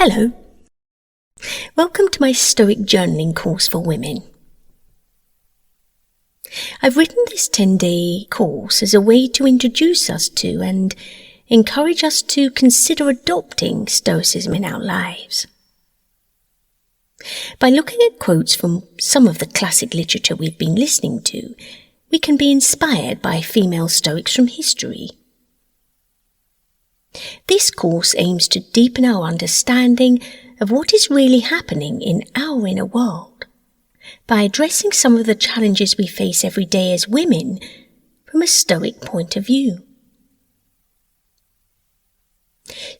Hello. Welcome to my Stoic journaling course for women. I've written this 10-day course as a way to introduce us to and encourage us to consider adopting Stoicism in our lives. By looking at quotes from some of the classic literature we've been listening to, we can be inspired by female Stoics from history. This course aims to deepen our understanding of what is really happening in our inner world by addressing some of the challenges we face every day as women from a Stoic point of view.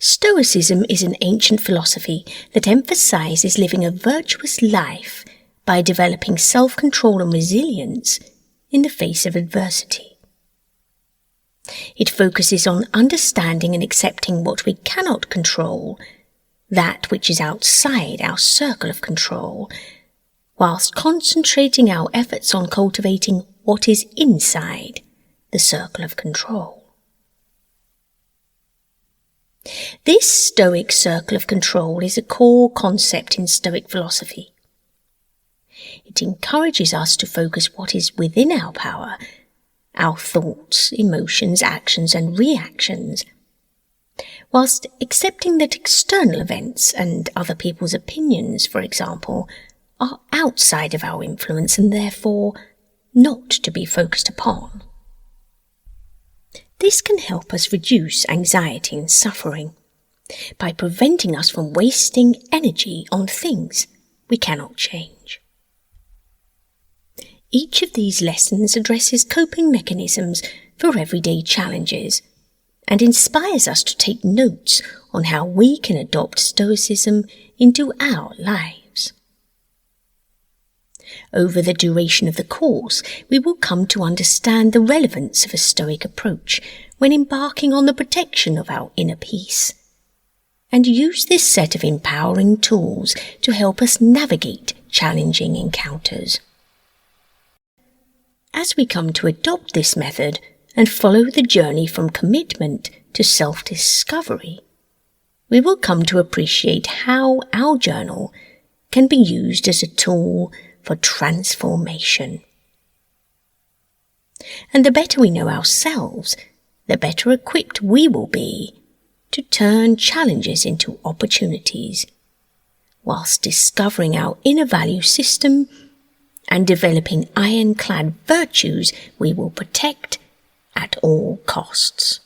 Stoicism is an ancient philosophy that emphasizes living a virtuous life by developing self-control and resilience in the face of adversity. It focuses on understanding and accepting what we cannot control, that which is outside our circle of control, whilst concentrating our efforts on cultivating what is inside the circle of control. This Stoic circle of control is a core concept in Stoic philosophy. It encourages us to focus what is within our power, our thoughts, emotions, actions and reactions, whilst accepting that external events and other people's opinions, for example, are outside of our influence and therefore not to be focused upon. This can help us reduce anxiety and suffering by preventing us from wasting energy on things we cannot change. Each of these lessons addresses coping mechanisms for everyday challenges and inspires us to take notes on how we can adopt Stoicism into our lives. Over the duration of the course, we will come to understand the relevance of a Stoic approach when embarking on the protection of our inner peace, and use this set of empowering tools to help us navigate challenging encounters. As we come to adopt this method and follow the journey from commitment to self-discovery, we will come to appreciate how our journal can be used as a tool for transformation. And the better we know ourselves, the better equipped we will be to turn challenges into opportunities, whilst discovering our inner value system and developing ironclad virtues we will protect at all costs.